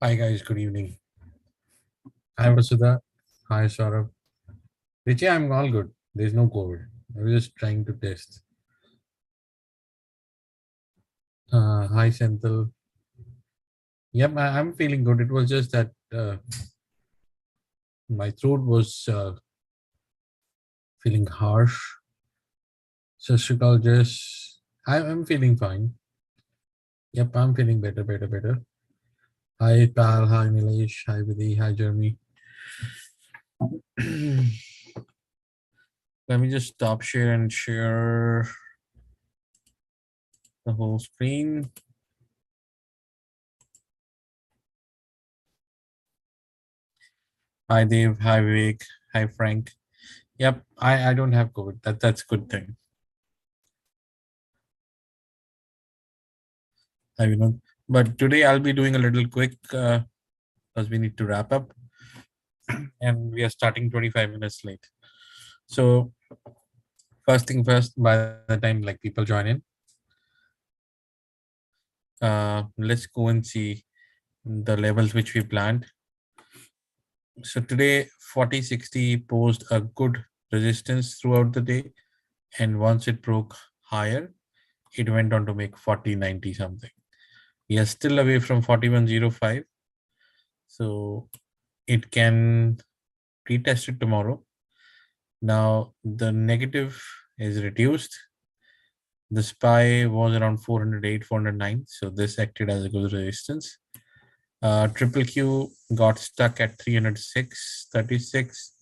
Hi guys, good evening. Hi Vasudha. Hi Saurabh. Richie, I'm all good. There's no COVID. I was just trying to test. Hi Senthil. Yep, I'm feeling good. It was just that my throat was feeling harsh. Sashrikal, just I'm feeling fine. Yep, I'm feeling better. Hi Pal, hi Nilesh, hi Vidhi, hi Jeremy. Let me just stop share and share the whole screen. Hi Dave, hi Vivek, hi Frank. Yep, I don't have COVID. That's a good thing. Hi Vinod. But today I'll be doing a little quick because we need to wrap up and we are starting 25 minutes late. So first thing first, by the time like people join in, let's go and see the levels which we planned. So today 4060 posed a good resistance throughout the day, and once it broke higher, it went on to make 4090 something. We are still away from 4105, so it can retest it tomorrow. Now the negative is reduced. The SPY was around 408, 409, so this acted as a good resistance. Triple Q got stuck at 306.36,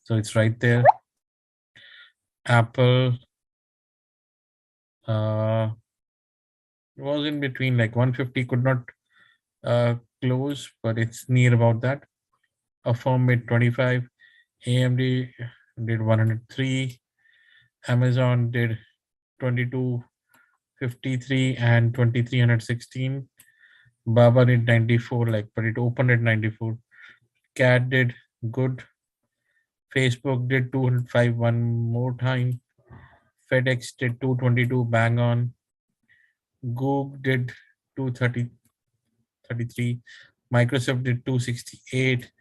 so it's right there. Apple was in between, like 150 could not close, but it's near about that. Affirm made 25, AMD did 103, Amazon did 2253 and 2316. Baba did 94, like, but it opened at 94. Cat did good. Facebook did 205 one more time. FedEx did 222 bang on. Google did 233. Microsoft did 268.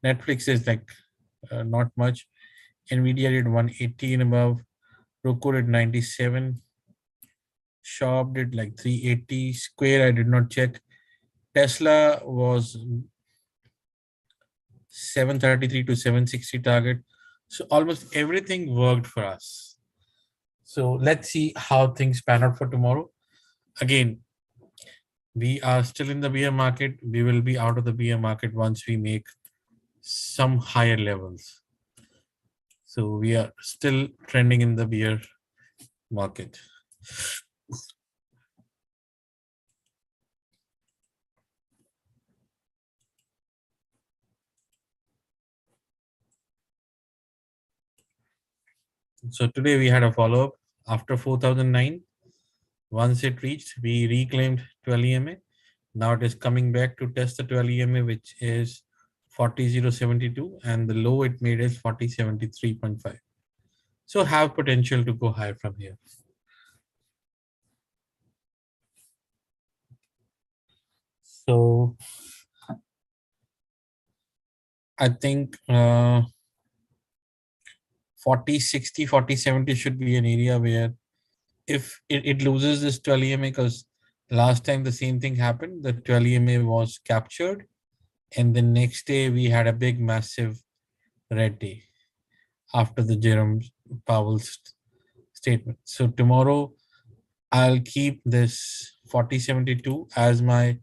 Netflix is like not much. Nvidia did 180 and above. Roku did 97. Shop did like 380. Square I did not check. Tesla was 733 to 760 target. So almost everything worked for us. So let's see how things pan out for tomorrow. Again, we are still in the bear market. We will be out of the bear market once we make some higher levels. So we are still trending in the bear market. So today we had a follow up after 4009. Once it reached, we reclaimed 12 EMA. Now it is coming back to test the 12 EMA, which is 40.072, and the low it made is 40.73.5. So have potential to go higher from here. So I think 40.60, 40.70 should be an area where if it loses this 12 EMA, because last time the same thing happened, the 12 EMA was captured, and the next day we had a big massive red day after the Jerome Powell's statement. So tomorrow I'll keep this 40.72 as my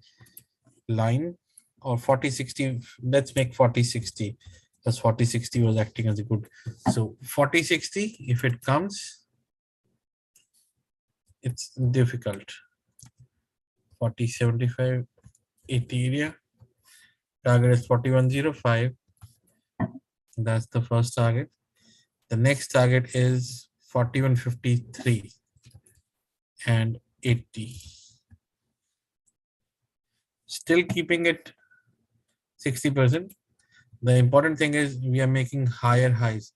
line, or 40.60. Let's make 40.60 because 40.60 was acting as a good. So 40.60, if it comes, it's difficult. 40.75, 80 area. Target is 41.05. That's the first target. The next target is 41.53 and 80. Still keeping it 60%. The important thing is we are making higher highs.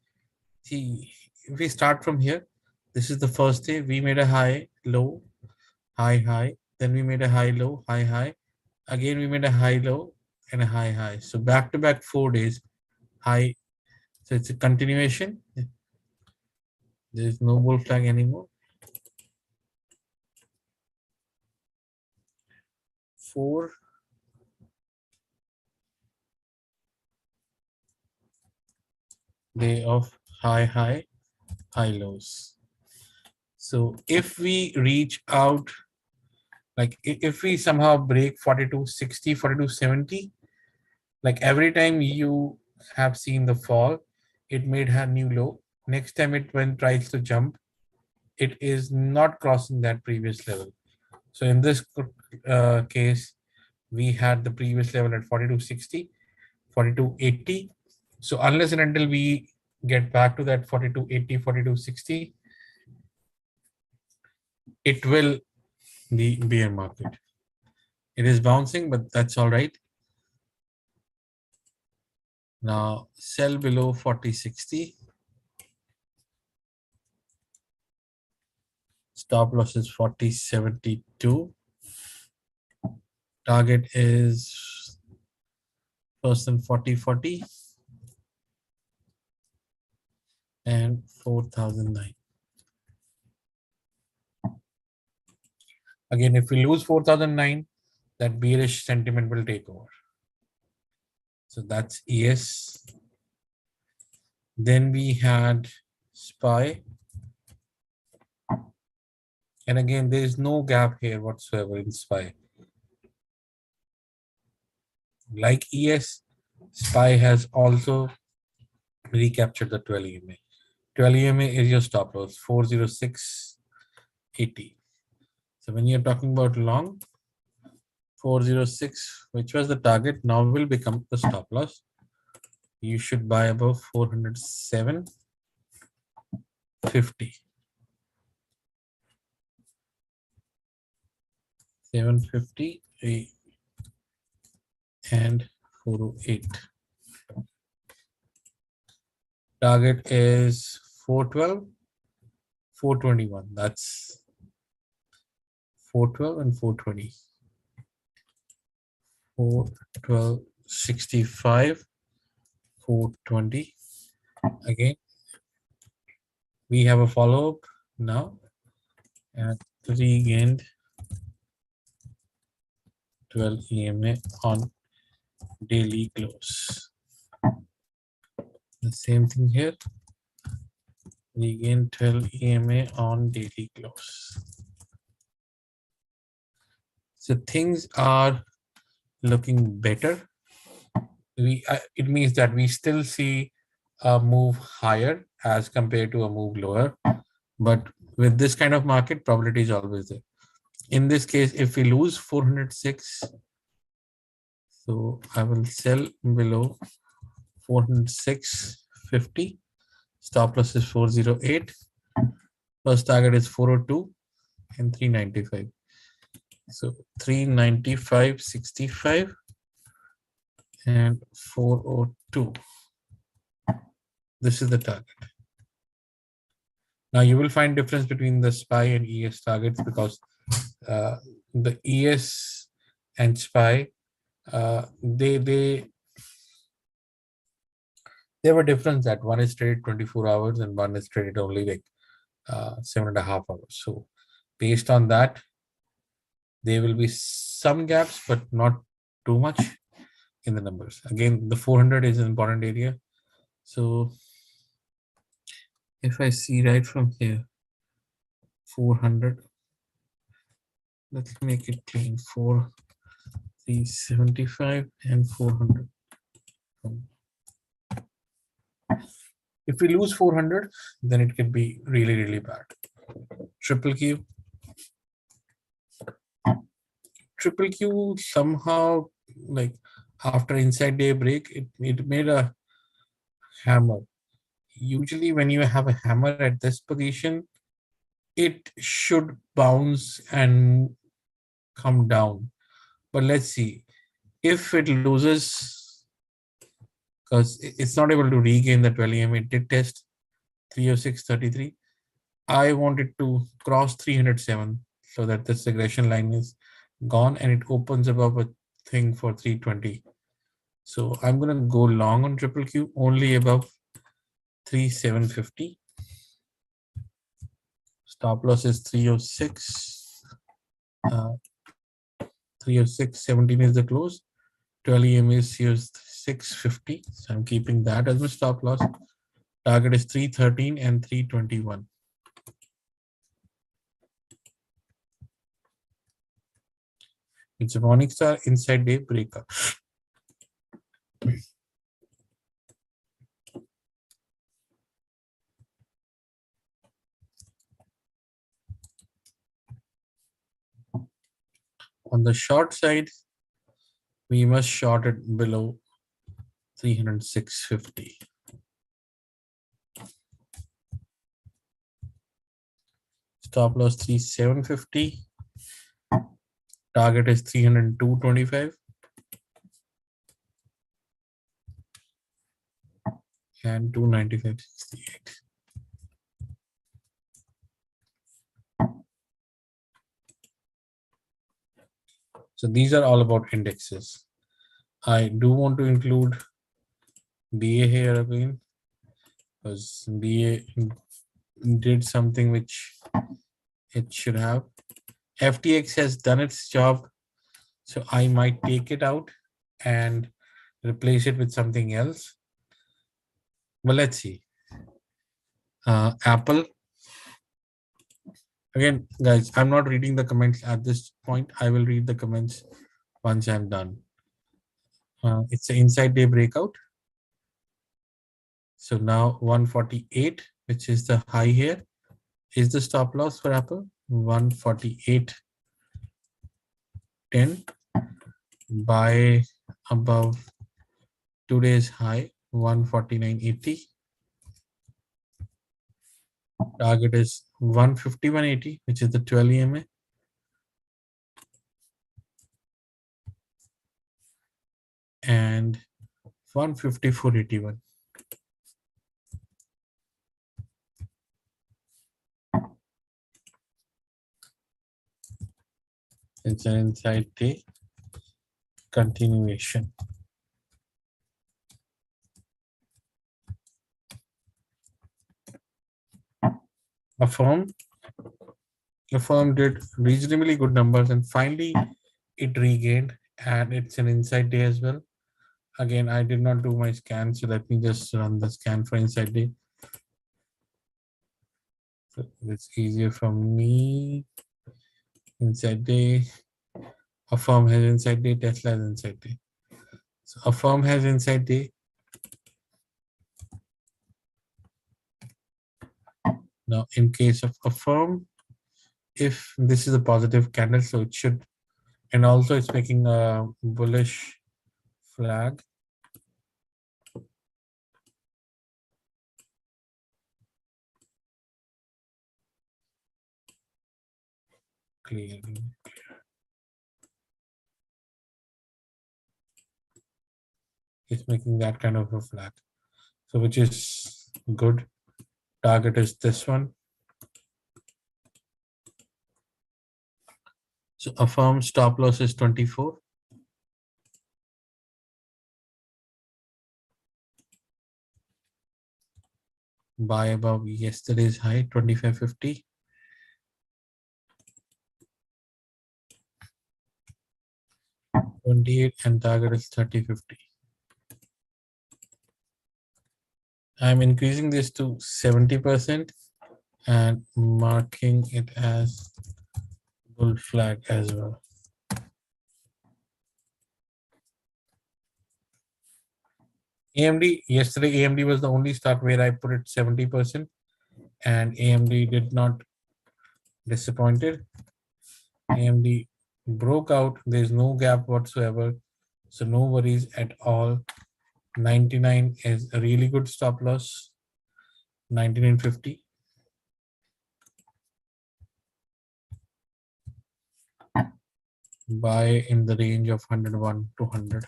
See, if we start from here, this is the first day. We made a high, low, high, high. Then we made a high, low, high, high. Again, we made a high, low. and a high. So back to back 4 days high. So it's a continuation. There is no bull flag anymore. 4 day of high lows. So if we reach out, like if we somehow break 4260, 4270, like every time you have seen the fall, it made a new low. Next time when tries to jump, it is not crossing that previous level. So in this case, we had the previous level at 4260, 4280. So unless and until we get back to that 4280, 4260, it will be bear market. It is bouncing, but that's all right. Now sell below 4060. Stop loss is 4072. Target is first and 4040 and 4009. Again, if we lose 4009, that bearish sentiment will take over. So that's ES. Then we had SPY. And again, there is no gap here whatsoever in SPY. Like ES, SPY has also recaptured the 12 EMA. 12 EMA is your stop loss, 406.80. So when you're talking about long, 406, which was the target, now will become the stop loss. You should buy above 407.50. 750 and 408. Target is 412, 421. That's 412 and 420. 412.65, 420. Again, we have a follow-up now at regained 12 EMA on daily close. The same thing here. Regain 12 EMA on daily close. So things are looking better. It means that we still see a move higher as compared to a move lower. But with this kind of market, probability is always there. In this case, if we lose 406, so I will sell below 406.50. Stop loss is 408. First target is 402 and 395. So 395.65 and 402. This is the target. Now you will find difference between the SPY and ES targets because the ES and SPY they were different, that one is traded 24 hours and one is traded only like 7.5 hours. So based on that, there will be some gaps, but not too much in the numbers. Again, the 400 is an important area. So if I see right from here, 400, let's make it clean, 375 and 400. If we lose 400, then it can be really, really bad. Triple Q somehow, like after inside day break, it made a hammer. Usually when you have a hammer at this position, it should bounce and come down. But let's see if it loses, because it's not able to regain the 12 EM. It did test 306.33. I wanted to cross 307 so that this regression line is gone and it opens above a thing for 320. So I'm going to go long on triple Q only above 3750. Stop loss is 306. 306, 17 is the close. 12 EM is here's 650. So I'm keeping that as my stop loss. Target is 313 and 321. It's a Morningstar inside day breakup. On the short side, we must short it below 306.50. Stop loss 3750. Target is 302.25 and 295.68. So these are all about indexes. I do want to include BA here again because BA did something which it should have. FTX has done its job, so I might take it out and replace it with something else. Well, let's see. Apple. Again, guys, I'm not reading the comments at this point. I will read the comments once I'm done. It's an inside day breakout. So now 148, which is the high here, is the stop loss for Apple. 148.10. Buy above today's high, 149.80. Target is 151.80, which is the 12 EMA. And 154.81. It's an inside day continuation. A firm did reasonably good numbers and finally it regained, and it's an inside day as well. Again, I did not do my scan, so let me just run the scan for inside day. So it's easier for me. Inside day. A firm has inside day, Tesla has inside day. So a firm has inside day. Now, in case of a firm, if this is a positive candle, so it should, and also it's making a bullish flag. Clearly. It's making that kind of a flag. So which is good. Target is this one. So a firm stop loss is 24. Buy above yesterday's high, 25.50. And target is 30.50. I'm increasing this to 70% and marking it as bull flag as well. AMD, yesterday AMD was the only stock where I put it 70% and AMD did not disappointed. AMD broke out, there's no gap whatsoever, so no worries at all. 99 is a really good stop loss. 99.50. Buy in the range of 101 to 100.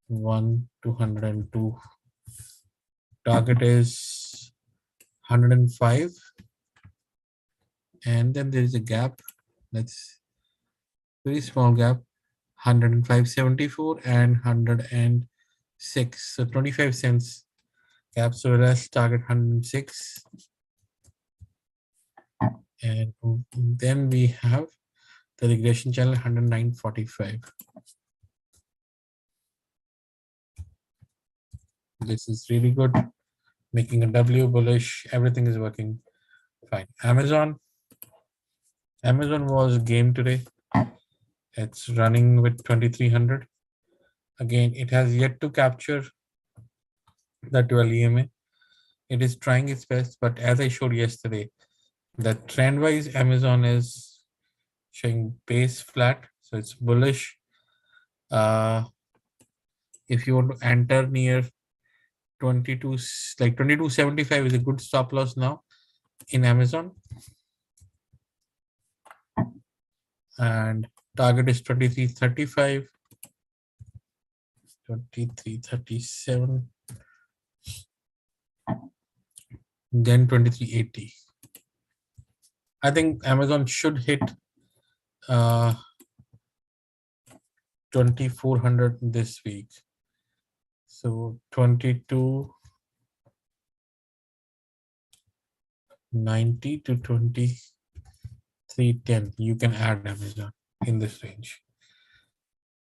1 to 102. Target is 105. And then there is a gap. That's very small gap. 105.74 and 106. So 25 cents gap. So let's target 106. And then we have the regression channel 109.45. This is really good. Making a W bullish. Everything is working fine. Amazon was game today. It's running with 2300. Again, it has yet to capture the 12 EMA. It is trying its best, but as I showed yesterday, the trend wise Amazon is showing base flat, so it's bullish. If you want to enter near 22, like 22.75 is a good stop loss now in Amazon, and target is 23.35, 23.37, then 23.80. I think Amazon should hit 2400 this week. So 22.90 to 23.10. You can add Amazon in this range.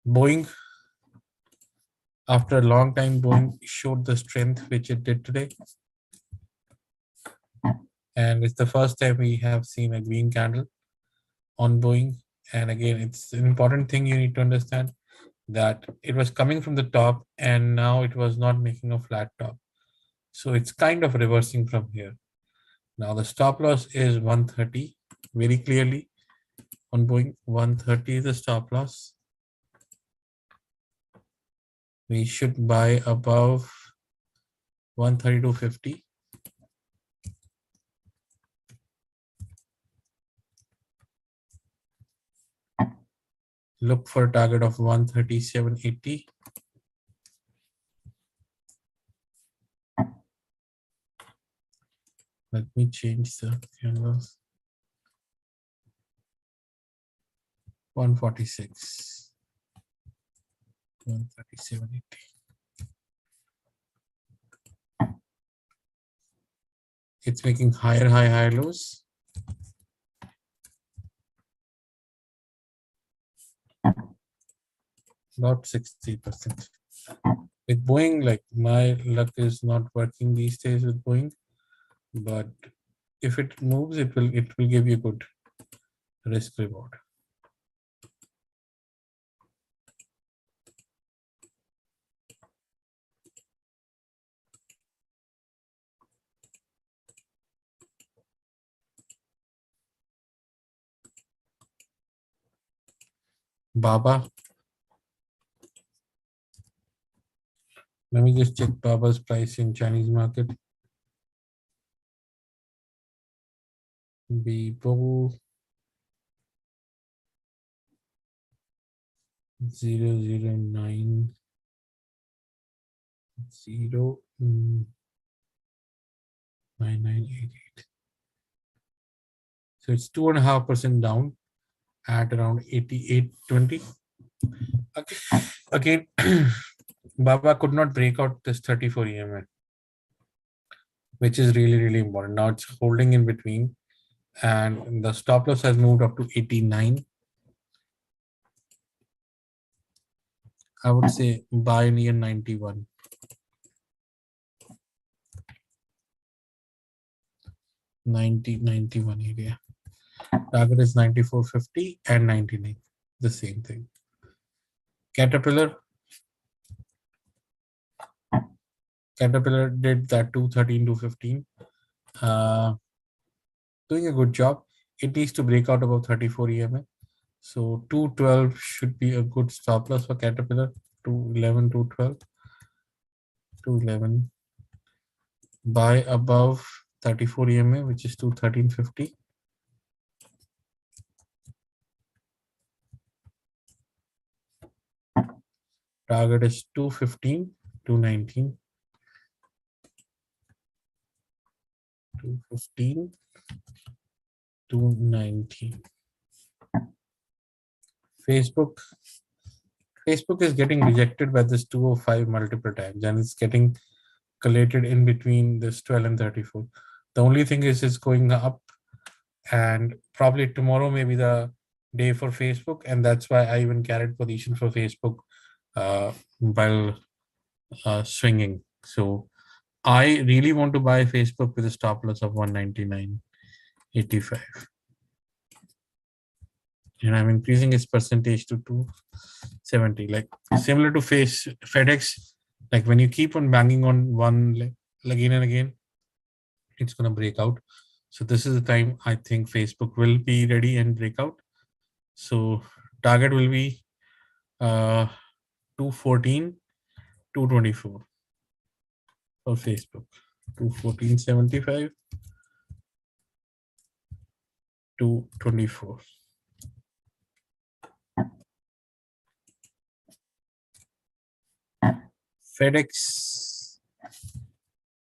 Boeing, after a long time, Boeing showed the strength which it did today. And it's the first time we have seen a green candle on Boeing. And again, it's an important thing you need to understand that it was coming from the top and now it was not making a flat top. So it's kind of reversing from here. Now the stop loss is 130 very clearly on Boeing. 130 is the stop loss. We should buy above 132.50. Look for a target of 137.80. Let me change the candles. 146. 137.80. It's making higher high, higher lows. About 60%. With Boeing, like my luck is not working these days with Boeing, but if it moves, it will give you good risk reward. Baba. Let me just check Baba's price in Chinese market. Bibo 009 9988. So it's 2.5% down at around 88.20. Again, Baba could not break out this 34 EMA, which is really, really important. Now it's holding in between and the stop loss has moved up to 89. I would say buy near 91. 91 area. Target is 94.50 and 99. The same thing. Caterpillar did that 213 to 15. Doing a good job. It needs to break out above 34 EMA. So 212 should be a good stop loss for Caterpillar. 211, 212, 211. Buy above 34 EMA, which is 213.50. Target is 215, 219. 215, 219. Facebook Facebook is getting rejected by this 205 multiple times, and it's getting collated in between this 12 and 34. The only thing is it's going up, and probably tomorrow may be the day for Facebook, and that's why I even carried position for Facebook while swinging. So I really want to buy Facebook with a stop loss of 199.85, and I'm increasing its percentage to 270. Like similar to FedEx, like when you keep on banging on one again and again, it's gonna break out. So this is the time I think Facebook will be ready and break out. So target will be 214, 224 for Facebook. 214.75, 224. FedEx,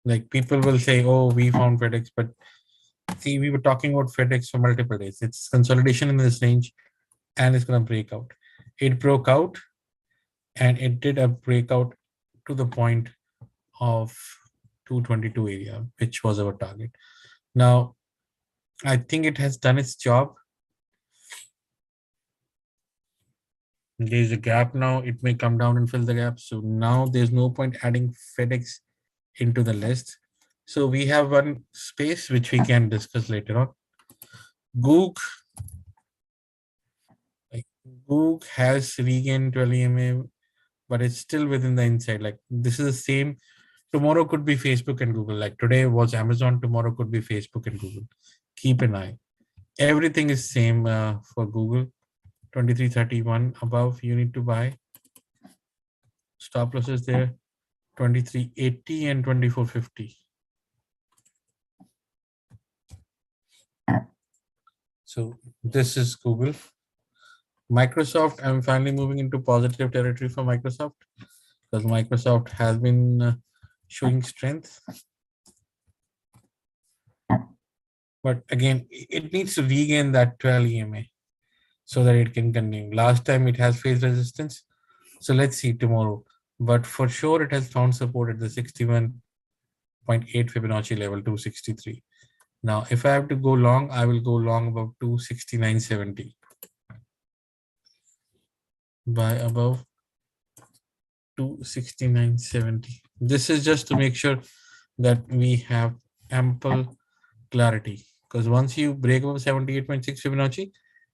like people will say, oh, we found FedEx, but see, we were talking about FedEx for multiple days. It's consolidation in this range and it's going to break out. It broke out and it did a breakout to the point of 222 area, which was our target. Now, I think it has done its job. There's a gap now. It may come down and fill the gap. So now there's no point adding FedEx into the list. So we have one space which we can discuss later on. Goog, like Goog has regained 12 EMA, but it's still within the inside. Like this is the same. Tomorrow could be Facebook and Google. Like today was Amazon, tomorrow could be Facebook and Google. Keep an eye. Everything is same for Google. 2331 above, you need to buy. Stop losses there, 2380 and 2450. So this is Google. Microsoft, I'm finally moving into positive territory for Microsoft because Microsoft has been showing strength. But again, it needs to regain that 12 EMA so that it can continue. Last time it has faced resistance. So let's see tomorrow. But for sure, it has found support at the 61.8 Fibonacci level, 263. Now, if I have to go long, I will go long above 269.70. Buy above 269.70. This is just to make sure that we have ample clarity, because once you break above 78.6 Fibonacci,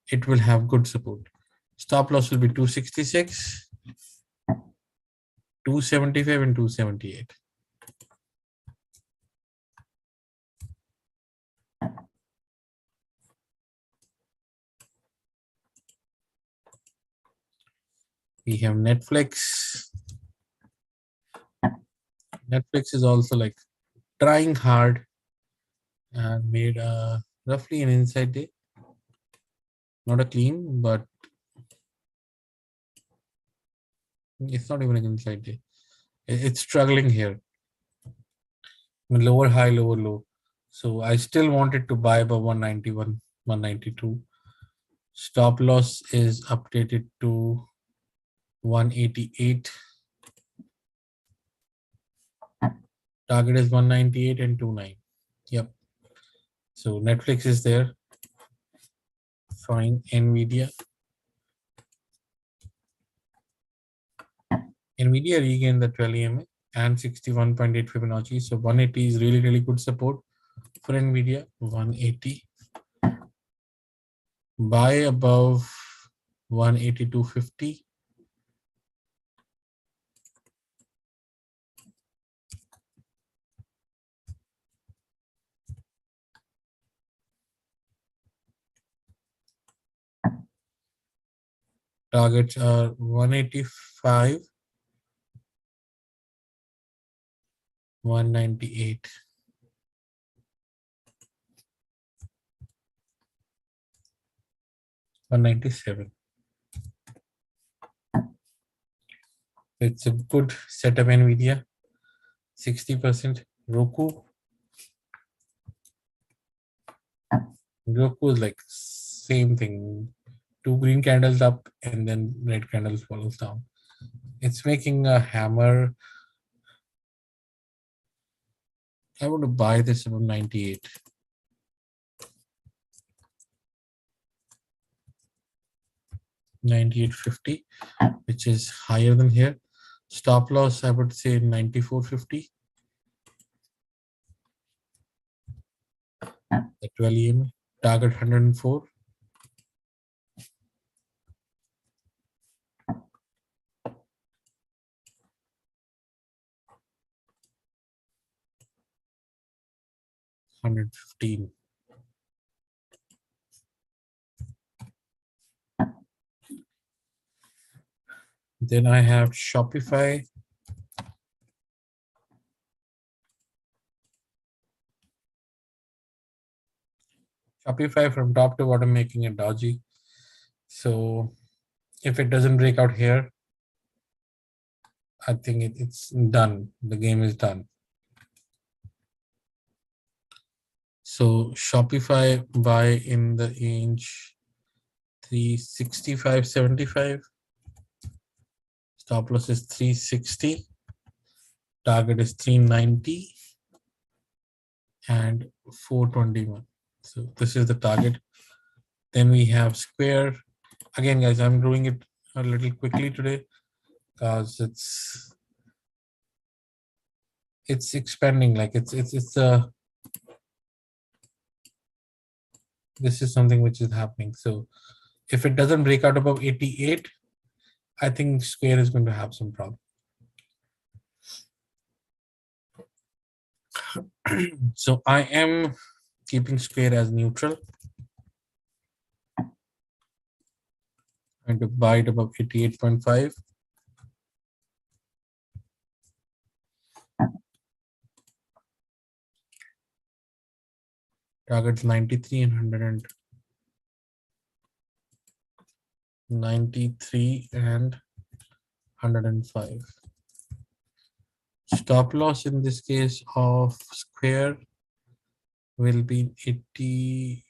it will have good support. Stop loss will be 266, 275 and 278. We have Netflix. Netflix is also like trying hard and made roughly an inside day. Not a clean, but it's not even an inside day. It's struggling here. Lower high, lower low. So I still wanted to buy above 191, 192. Stop loss is updated to 188. Target is 198 and 29. Yep. So Netflix is there. Fine. Nvidia. Nvidia regained the 12 EMA and 61.8 Fibonacci. So 180 is really, really good support for Nvidia. 180. Buy above 182.50. Targets are 185, 198. $197. It's a good setup. Nvidia 60%. Roku is like same thing. Two green candles up and then red candles follows down. It's making a hammer. I want to buy this about 98. 98.50, which is higher than here. Stop loss, I would say 94.50 at 12 EM. Target 104. $115. Then I have Shopify. Shopify from top to bottom making it dodgy. So if it doesn't break out here, I think it's done. The game is done. So Shopify buy in the range 365.75. Stop loss is 360. Target is 390 and 421. So this is the target. Then we have Square. Again, guys, I'm doing it a little quickly today because it's expanding. Like it's this is something which is happening. So if it doesn't break out above 88, I think Square is going to have some problem. So I am keeping Square as neutral and to buy it above 88.5. Targets 93 and 93 and 105. Stop loss in this case of Square will be 80,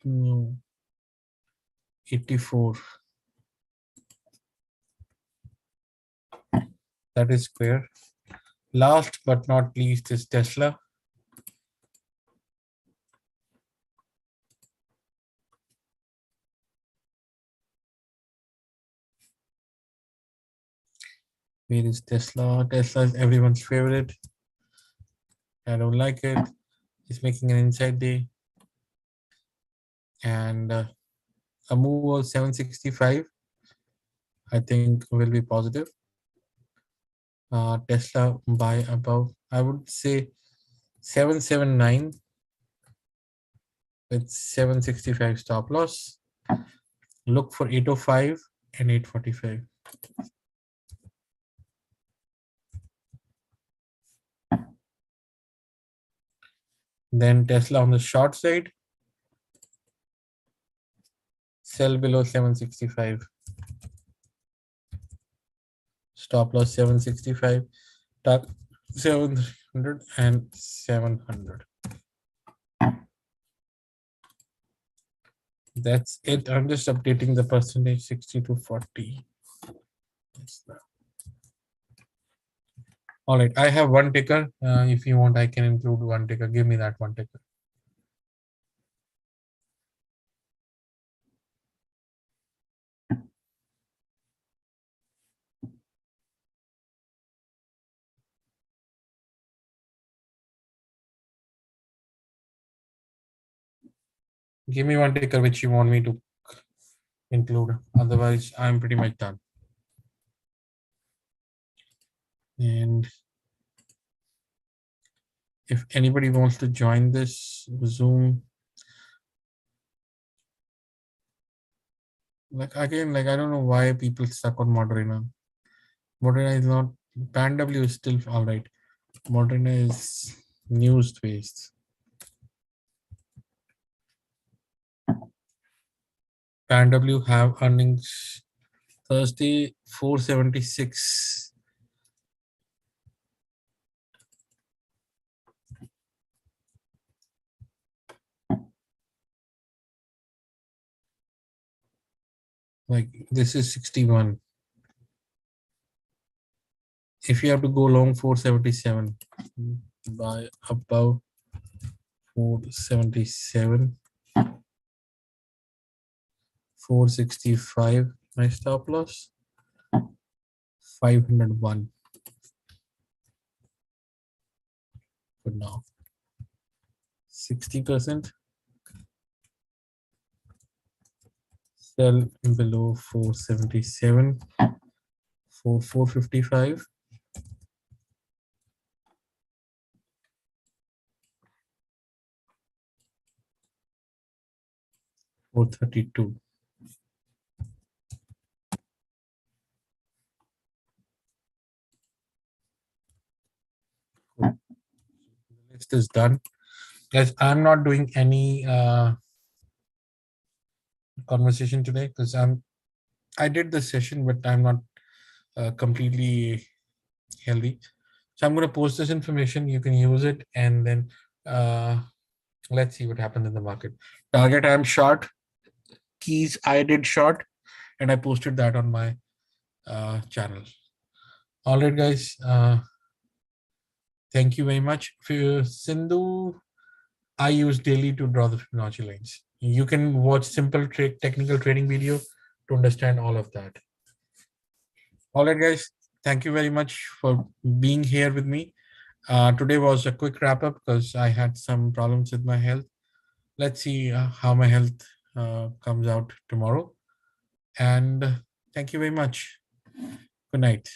no, 84. That is Square. Last but not least is Tesla. Where is Tesla? Tesla is everyone's favorite. I don't like it. It's making an inside day. And a move of 765, I think will be positive. Tesla buy above, I would say 779 with 765 stop loss. Look for 805 and 845. Then Tesla on the short side, sell below 765. Stop loss 765, target 700 and 700. That's it. I'm just updating the percentage 60 to 40. All right, I have one ticker. If you want, I can include one ticker. Give me that one ticker. Give me one ticker which you want me to include. Otherwise, I'm pretty much done. And if anybody wants to join this Zoom, like again, like I don't know why people stuck on Moderna. Moderna is not, PanW is still all right. Moderna is news based. PanW have earnings Thursday 476. Like this is 61. if you have to go long 477, buy above 477, 465, my stop loss, 501 for now. 60%, sell below 477 for 455, 432. Cool. The list is done. Guys, I'm not doing any conversation today because I did the session, but I'm not completely healthy. So I'm going to post this information. You can use it, and then let's see what happens in the market. Target I'm short. Keys I did short, and I posted that on my channel. All right, guys. Thank you very much. For Sindhu, I use daily to draw the Fibonacci lines. You can watch simple technical trading video to understand all of that. All right, guys. Thank you very much for being here with me. Today was a quick wrap up because I had some problems with my health. Let's see how my health comes out tomorrow. And thank you very much. Good night.